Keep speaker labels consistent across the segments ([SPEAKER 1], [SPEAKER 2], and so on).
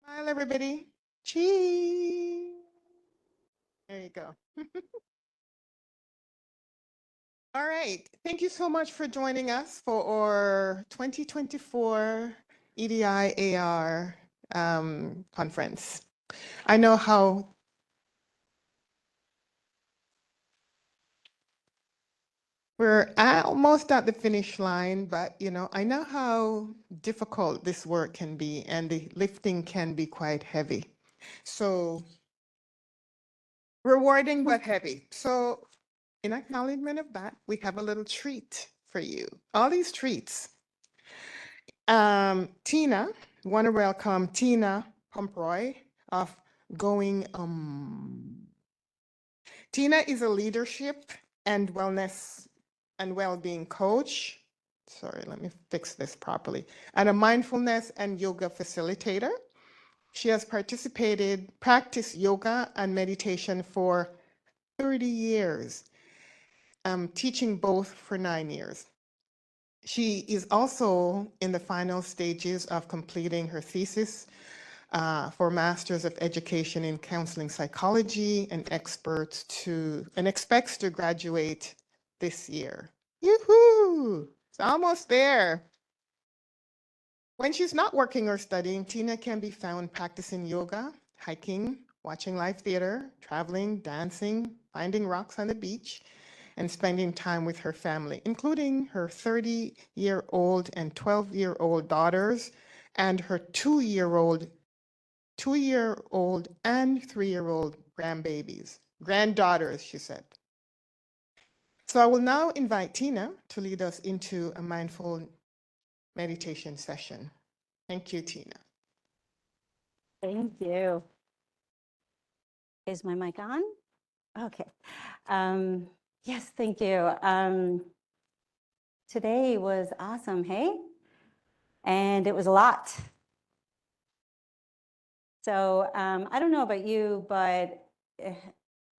[SPEAKER 1] Smile, everybody. Cheese. There you go. All right. Thank you so much for joining us for our 2024 EDI-AR conference. I know how we're almost at the finish line, but I know how difficult this work can be, and the lifting can be quite heavy. So rewarding but heavy. So in acknowledgement of that, we have a little treat for you. All these treats. Tina, want to welcome Tina Pomproy of Going. Tina is a leadership and wellness and well-being coach. Sorry, let me fix this properly. And a mindfulness and yoga facilitator. She has practiced yoga and meditation for 30 years, teaching both for 9 years. She is also in the final stages of completing her thesis for Masters of Education in Counseling Psychology and expects to graduate this year. Yoo-hoo! It's almost there. When she's not working or studying, Tina can be found practicing yoga, hiking, watching live theater, traveling, dancing, finding rocks on the beach, and spending time with her family, including her 30-year-old and 12-year-old daughters and her 2-year-old and 3-year-old granddaughters, she said. So I will now invite Tina to lead us into a mindful meditation session. Thank you, Tina.
[SPEAKER 2] Thank you. Is my mic on? Okay. Yes, thank you. Today was awesome, hey? And it was a lot. So I don't know about you, but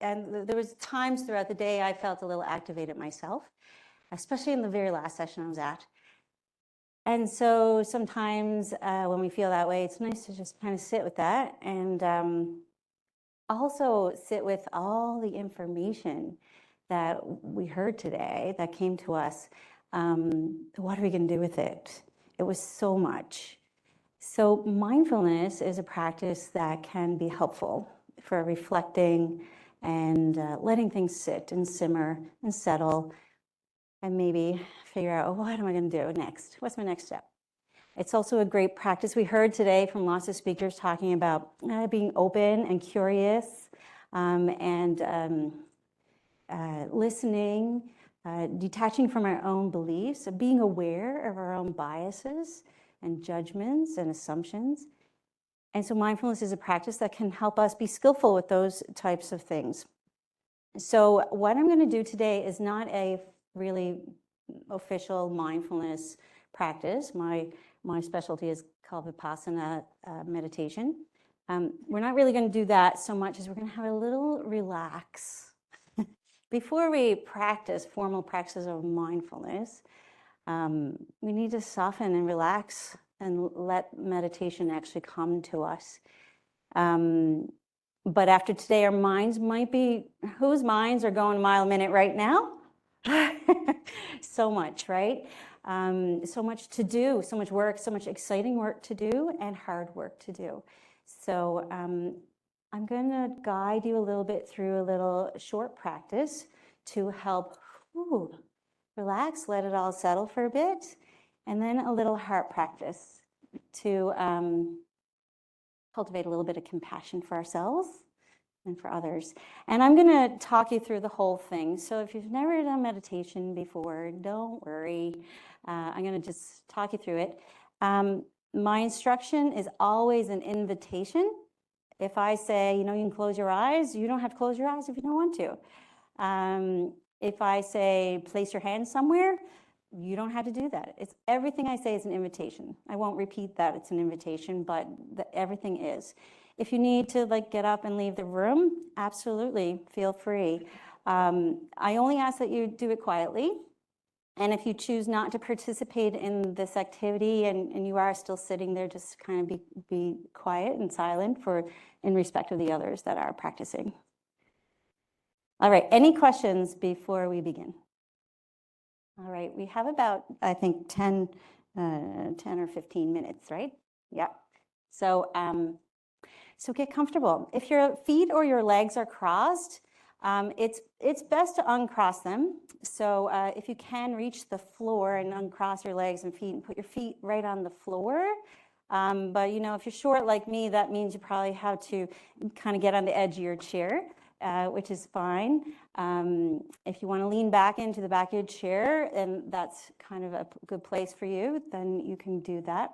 [SPEAKER 2] and there was times throughout the day I felt a little activated myself, especially in the very last session I was at. And so sometimes when we feel that way, it's nice to just kind of sit with that and also sit with all the information that we heard today that came to us. What are we going to do with it? It was so much. So mindfulness is a practice that can be helpful for reflecting and letting things sit and simmer and settle and maybe figure out, oh, what am I going to do next? What's my next step? It's also a great practice. We heard today from lots of speakers talking about being open and curious and listening, detaching from our own beliefs, being aware of our own biases and judgments and assumptions. And so mindfulness is a practice that can help us be skillful with those types of things. So what I'm going to do today is not a really official mindfulness practice. My specialty is called Vipassana meditation. We're not really going to do that so much as we're going to have a little relax. Before we practice formal practices of mindfulness, we need to soften and relax and let meditation actually come to us. But after today, our minds might be, whose minds are going a mile a minute right now? So much, right? So much to do, so much work, so much exciting work to do and hard work to do. So I'm going to guide you a little bit through a little short practice to help relax, let it all settle for a bit, and then a little heart practice to cultivate a little bit of compassion for ourselves and for others. And I'm going to talk you through the whole thing. So if you've never done meditation before, don't worry. I'm going to just talk you through it. My instruction is always an invitation. If I say, you can close your eyes, you don't have to close your eyes if you don't want to. If I say, place your hand somewhere, you don't have to do that. It's everything I say is an invitation. I won't repeat that it's an invitation, but everything is. If you need to get up and leave the room, absolutely, feel free. I only ask that you do it quietly. And if you choose not to participate in this activity and you are still sitting there, just kind of be quiet and silent in respect of the others that are practicing. All right, any questions before we begin? All right, we have about, I think, 10 or 15 minutes, right? Yeah. So get comfortable. If your feet or your legs are crossed, it's best to uncross them. So if you can reach the floor and uncross your legs and feet and put your feet right on the floor. But you know, if you're short like me, that means you probably have to kind of get on the edge of your chair, which is fine. If you want to lean back into the back of your chair, and that's kind of a good place for you, then you can do that.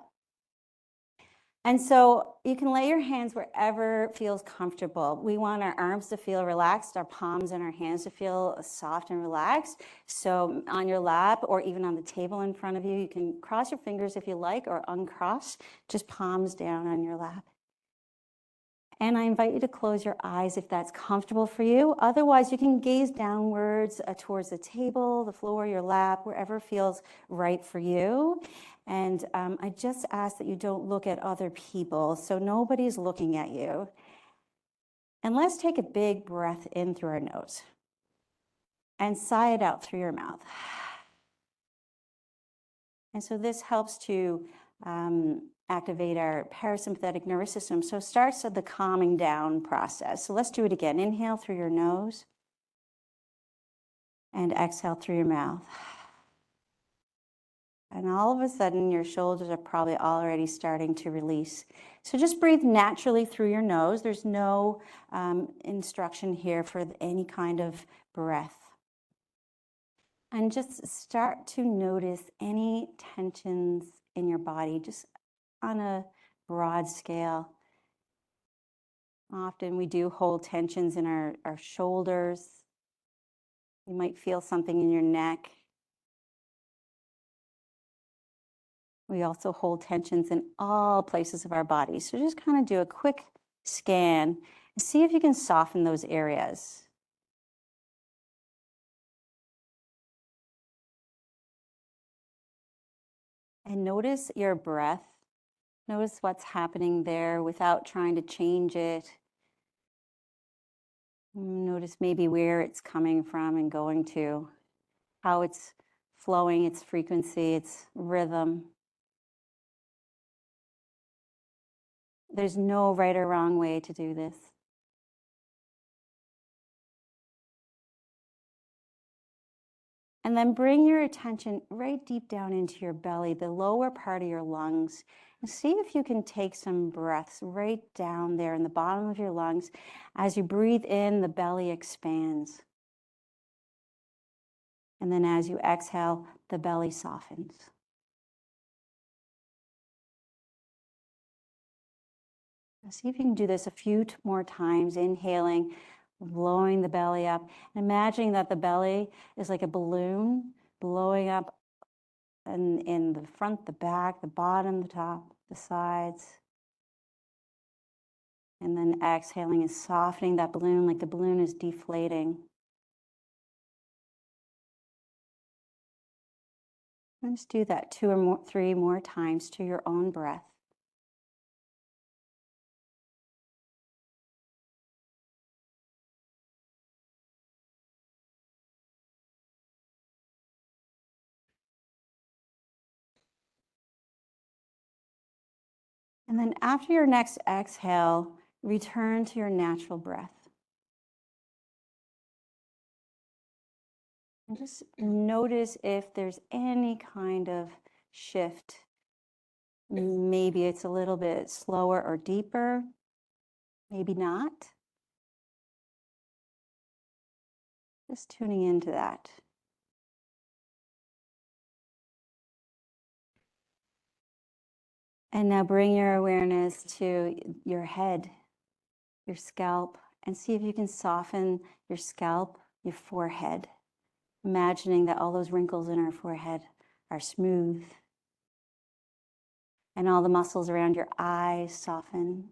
[SPEAKER 2] And so you can lay your hands wherever feels comfortable. We want our arms to feel relaxed, our palms and our hands to feel soft and relaxed. So on your lap or even on the table in front of you, you can cross your fingers if you like or uncross, just palms down on your lap. And I invite you to close your eyes if that's comfortable for you. Otherwise, you can gaze downwards towards the table, the floor, your lap, wherever feels right for you. And I just ask that you don't look at other people, so nobody's looking at you. And let's take a big breath in through our nose and sigh it out through your mouth. And so this helps to activate our parasympathetic nervous system. So it starts with the calming down process. So let's do it again. Inhale through your nose and exhale through your mouth. And all of a sudden, your shoulders are probably already starting to release. So just breathe naturally through your nose. There's no instruction here for any kind of breath. And just start to notice any tensions in your body, just on a broad scale. Often we do hold tensions in our shoulders. You might feel something in your neck. We also hold tensions in all places of our body. So just kind of do a quick scan and see if you can soften those areas. And notice your breath. Notice what's happening there without trying to change it. Notice maybe where it's coming from and going to, how it's flowing, its frequency, its rhythm. There's no right or wrong way to do this. And then bring your attention right deep down into your belly, the lower part of your lungs, and see if you can take some breaths right down there in the bottom of your lungs. As you breathe in, the belly expands. And then as you exhale, the belly softens. See if you can do this a few more times, inhaling, blowing the belly up, and imagining that the belly is like a balloon blowing up in the front, the back, the bottom, the top, the sides. And then exhaling and softening that balloon like the balloon is deflating. And just do that 2 or 3 more times to your own breath. And then after your next exhale, return to your natural breath. And just notice if there's any kind of shift. Maybe it's a little bit slower or deeper, maybe not. Just tuning into that. And now bring your awareness to your head, your scalp, and see if you can soften your scalp, your forehead, imagining that all those wrinkles in our forehead are smooth. And all the muscles around your eyes soften.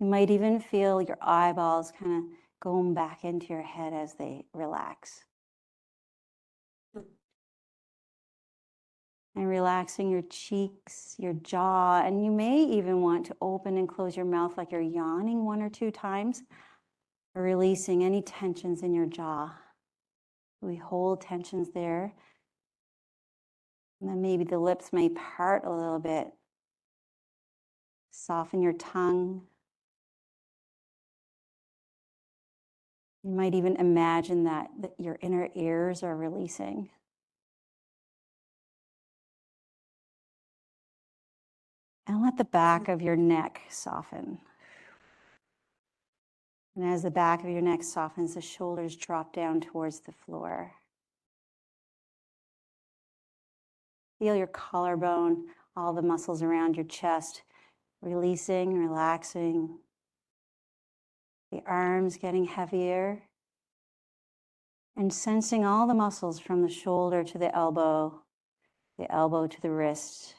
[SPEAKER 2] You might even feel your eyeballs kind of going back into your head as they relax. And relaxing your cheeks, your jaw, and you may even want to open and close your mouth like you're yawning 1 or 2 times, releasing any tensions in your jaw. We hold tensions there. And then maybe the lips may part a little bit. Soften your tongue. You might even imagine that your inner ears are releasing. And let the back of your neck soften. And as the back of your neck softens, the shoulders drop down towards the floor. Feel your collarbone, all the muscles around your chest, releasing, relaxing. The arms getting heavier. And sensing all the muscles from the shoulder to the elbow to the wrist,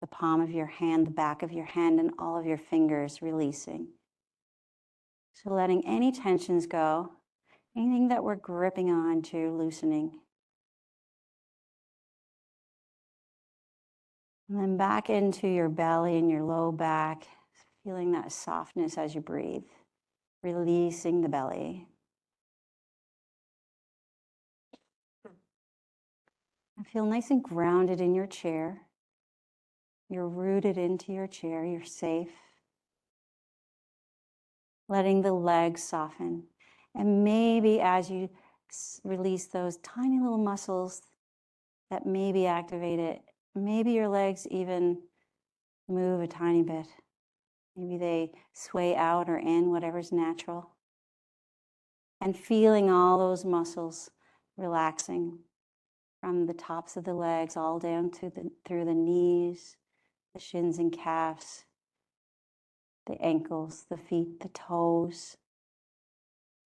[SPEAKER 2] the palm of your hand, the back of your hand, and all of your fingers releasing. So letting any tensions go, anything that we're gripping on to, loosening. And then back into your belly and your low back, feeling that softness as you breathe, releasing the belly. And feel nice and grounded in your chair. You're rooted into your chair, you're safe. Letting the legs soften. And maybe as you release those tiny little muscles that may be activated, maybe your legs even move a tiny bit. Maybe they sway out or in, whatever's natural. And feeling all those muscles relaxing from the tops of the legs all down to through the knees, the shins and calves, the ankles, the feet, the toes.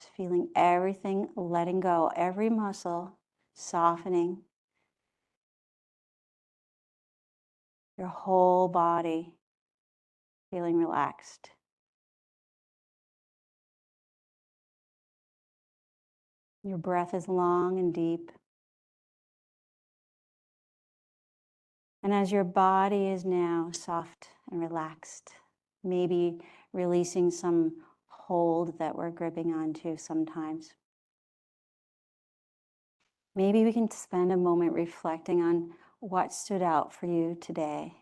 [SPEAKER 2] Just feeling everything letting go, every muscle softening. Your whole body feeling relaxed. Your breath is long and deep. And as your body is now soft and relaxed, maybe releasing some hold that we're gripping onto sometimes. Maybe we can spend a moment reflecting on what stood out for you today.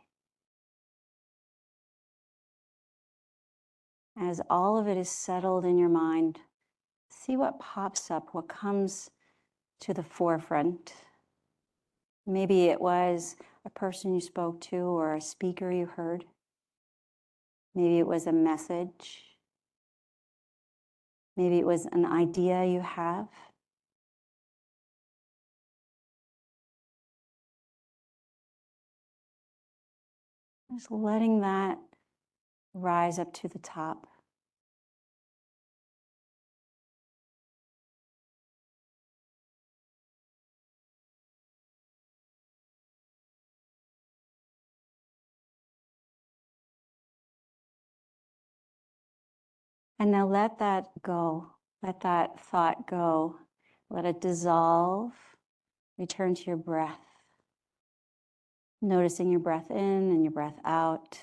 [SPEAKER 2] As all of it is settled in your mind, see what pops up, what comes to the forefront. Maybe it was a person you spoke to or a speaker you heard. Maybe it was a message. Maybe it was an idea you have. Just letting that rise up to the top. And now let that go. Let that thought go. Let it dissolve. Return to your breath. Noticing your breath in and your breath out.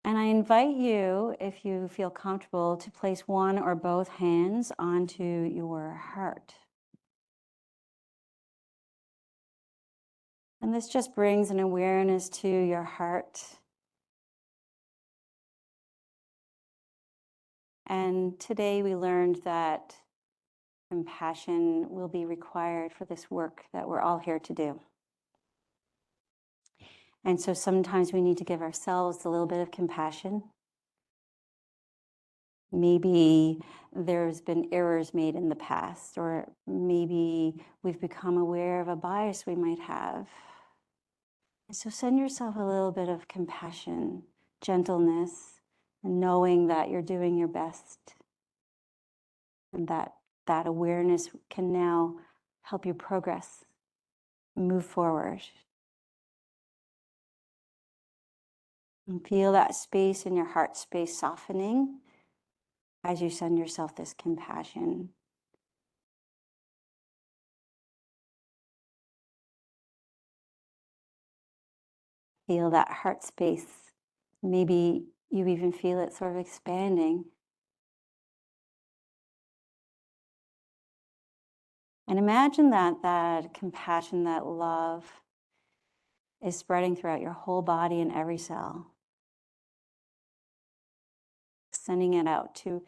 [SPEAKER 2] And I invite you, if you feel comfortable, to place one or both hands onto your heart. And this just brings an awareness to your heart. And today we learned that compassion will be required for this work that we're all here to do. And so sometimes we need to give ourselves a little bit of compassion. Maybe there's been errors made in the past, or maybe we've become aware of a bias we might have. And so send yourself a little bit of compassion, gentleness, and knowing that you're doing your best. And that awareness can now help you progress, move forward. And feel that space in your heart space softening. as you send yourself this compassion. Feel that heart space. Maybe you even feel it sort of expanding. And imagine that compassion, that love is spreading throughout your whole body and every cell. Sending it out to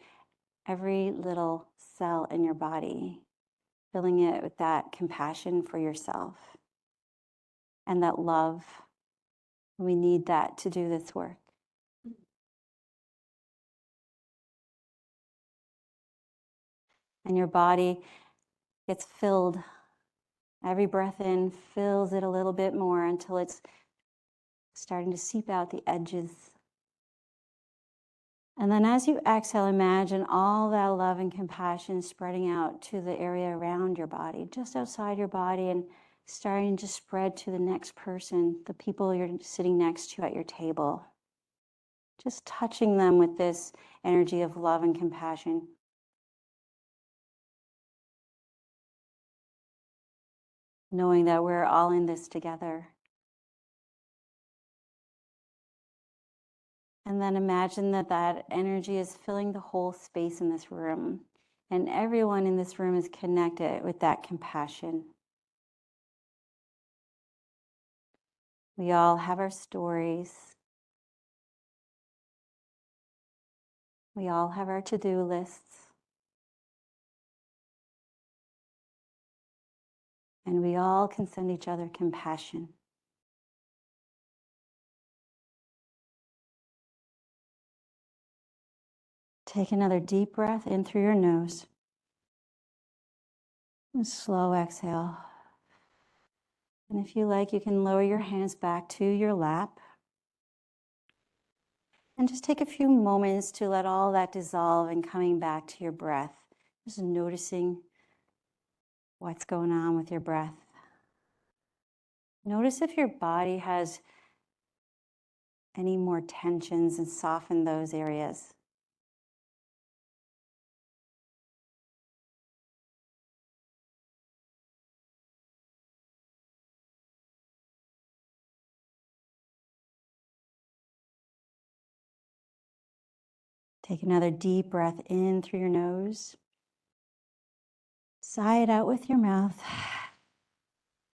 [SPEAKER 2] every little cell in your body, filling it with that compassion for yourself and that love. We need that to do this work. And your body gets filled. Every breath in fills it a little bit more until it's starting to seep out the edges. And then as you exhale, imagine all that love and compassion spreading out to the area around your body, just outside your body, and starting to spread to the next person, the people you're sitting next to at your table. Just touching them with this energy of love and compassion. Knowing that we're all in this together. And then imagine that energy is filling the whole space in this room. And everyone in this room is connected with that compassion. We all have our stories. We all have our to-do lists. And we all can send each other compassion. Take another deep breath in through your nose. And slow exhale. And if you like, you can lower your hands back to your lap. And just take a few moments to let all that dissolve and coming back to your breath. Just noticing what's going on with your breath. Notice if your body has any more tensions and soften those areas. Take another deep breath in through your nose. Sigh it out with your mouth.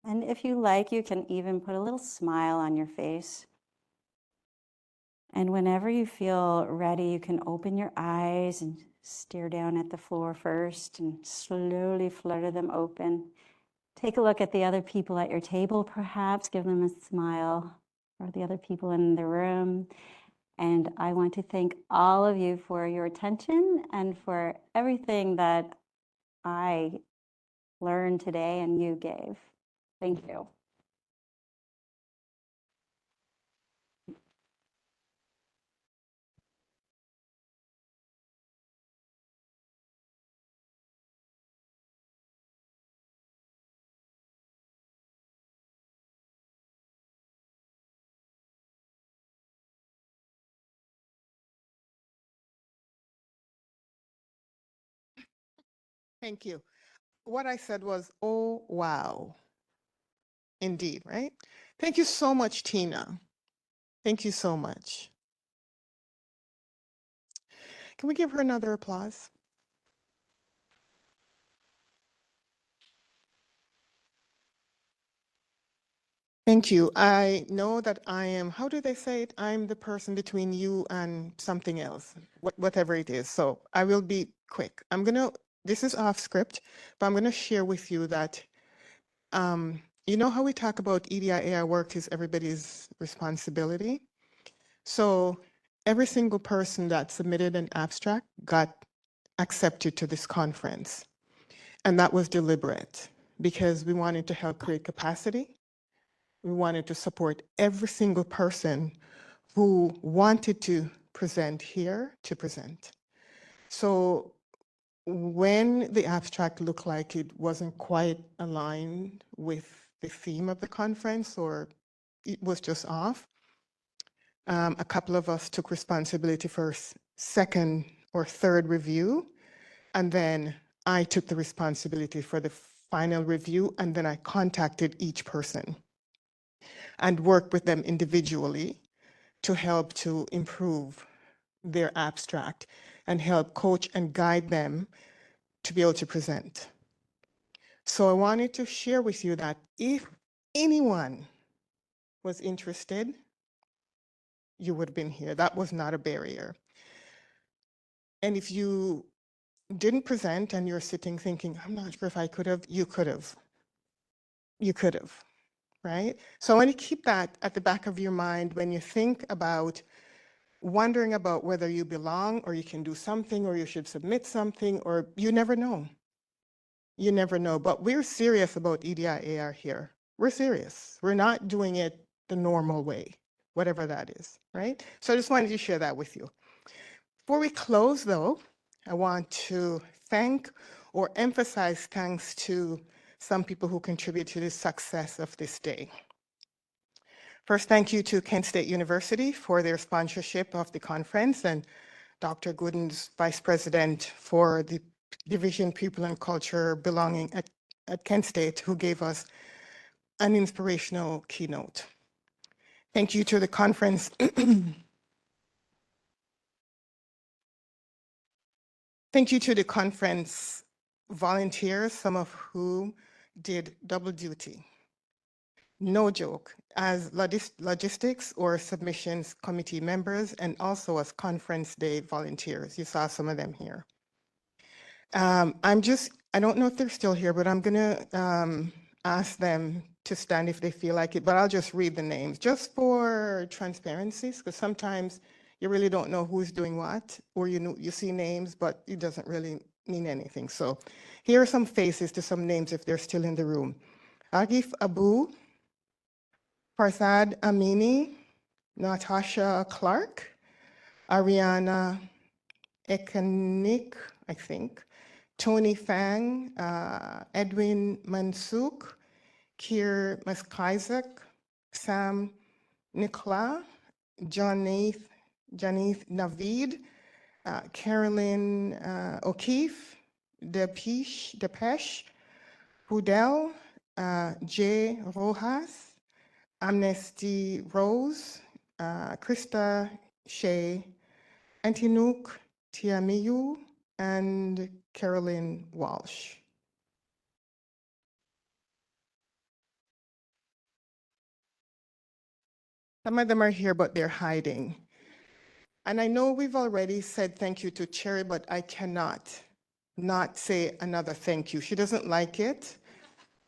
[SPEAKER 2] And if you like, you can even put a little smile on your face. And whenever you feel ready, you can open your eyes and stare down at the floor first and slowly flutter them open. Take a look at the other people at your table, perhaps give them a smile, or the other people in the room. And I want to thank all of you for your attention and for everything that I learned today and you gave. Thank you.
[SPEAKER 1] Thank you. What I said was, oh, wow. Indeed, right? Thank you so much, Tina. Thank you so much. Can we give her another applause? Thank you. I know that I am, how do they say it? I'm the person between you and something else, whatever it is. So I will be quick. This is off script, but I'm going to share with you that, you know how we talk about EDI-AR work is everybody's responsibility? So every single person that submitted an abstract got accepted to this conference. And that was deliberate because we wanted to help create capacity. We wanted to support every single person who wanted to present here to present. So when the abstract looked like it wasn't quite aligned with the theme of the conference, or it was just off, a couple of us took responsibility for second or third review. And then I took the responsibility for the final review, and then I contacted each person and worked with them individually to help to improve their abstract and help coach and guide them to be able to present. So I wanted to share with you that if anyone was interested, you would have been here. That was not a barrier. And if you didn't present and you're sitting thinking, I'm not sure if I could have, you could have. You could have, right? So I want to keep that at the back of your mind when you think about wondering about whether you belong or you can do something or you should submit something, or you never know. You never know. But we're serious about EDI-AR here. We're serious. We're not doing it the normal way, whatever that is, right? So I just wanted to share that with you. Before we close, though, I want to thank or emphasize thanks to some people who contribute to the success of this day. First, thank you to Kent State University for their sponsorship of the conference, and Dr. Gooden's Vice President for the Division People and Culture Belonging at Kent State, who gave us an inspirational keynote. Thank you to the conference. Thank you to the conference volunteers, some of whom did double duty. No joke, as logistics or submissions committee members and also as conference day volunteers. You saw some of them here. I don't know if they're still here, but I'm gonna ask them to stand if they feel like it, but I'll just read the names just for transparency, because sometimes you really don't know who's doing what, or you see names, but it doesn't really mean anything. So here are some faces to some names if they're still in the room. Agif Abu, Farzad Amini, Natasha Clark, Ariana Ekanik, I think, Tony Fang, Edwin Mansouk, Kier Maskizak, Sam Nikla, Janith Navid, Carolyn O'Keefe, Depeche, Hudel, Jay Rojas, Amnesty Rose, Krista Shea, Antinouk Tiamiyu, and Carolyn Walsh. Some of them are here, but they're hiding. And I know we've already said thank you to Cherry, but I cannot not say another thank you. She doesn't like it,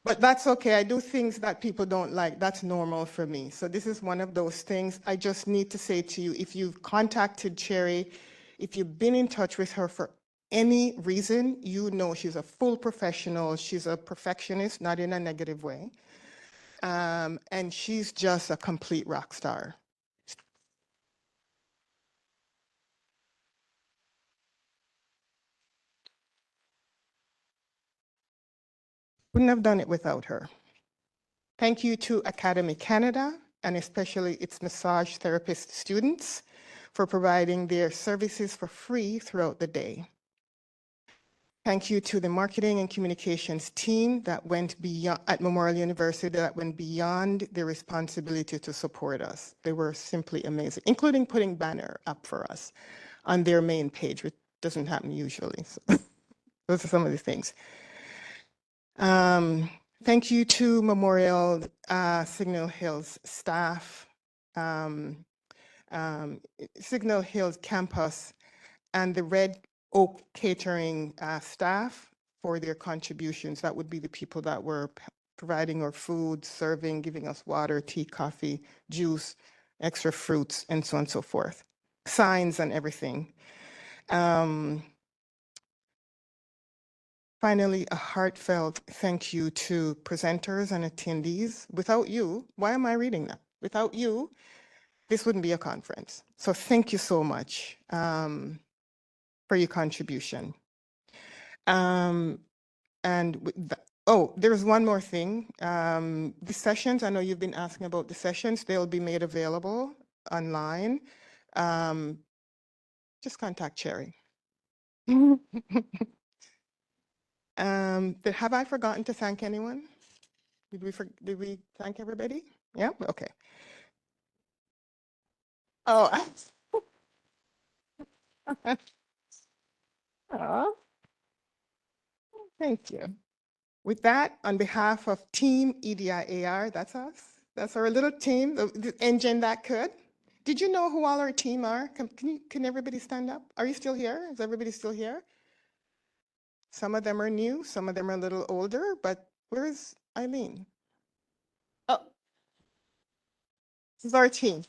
[SPEAKER 1] but that's okay. I do things that people don't like. That's normal for me. So this is one of those things. I just need to say to you, if you've contacted Cherry, if you've been in touch with her for any reason, you know she's a full professional. She's a perfectionist, not in a negative way. And she's just a complete rock star. Couldn't have done it without her. Thank you to Academy Canada, and especially its massage therapist students, for providing their services for free throughout the day. Thank you to the marketing and communications team that went beyond at Memorial University, that went beyond their responsibility to support us. They were simply amazing, including putting banner up for us on their main page, which doesn't happen usually. So those are some of the things. Thank you to Memorial Signal Hills staff, Signal Hills campus, and the Red Oak Catering staff for their contributions. That would be the people that were providing our food, serving, giving us water, tea, coffee, juice, extra fruits, and so on and so forth. Signs and everything. Finally, a heartfelt thank you to presenters and attendees. Without you, why am I reading that? Without you, this wouldn't be a conference. So thank you so much for your contribution. There's one more thing. The sessions, I know you've been asking about the sessions, they'll be made available online. Just contact Cherry. Have I forgotten to thank anyone? Did we thank everybody? Yeah, okay. Oh, aw, thank you. With that, on behalf of Team EDI-AR, that's us. That's our little team, the engine that could. Did you know who all our team are? Can everybody stand up? Are you still here? Is everybody still here? Some of them are new, some of them are a little older, but where is Eileen? Oh, this is our team.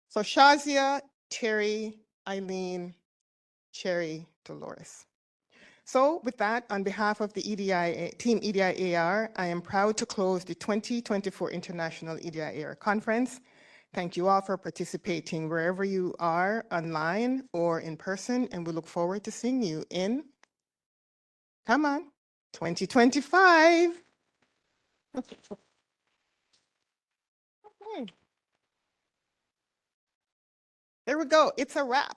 [SPEAKER 1] So Shazia, Terry, Eileen, Cherry, Dolores. So with that, on behalf of the Team EDI-AR, I am proud to close the 2024 International EDI-AR Conference. Thank you all for participating wherever you are, online or in person, and we look forward to seeing you in, come on, 2025. Okay. There we go. It's a wrap.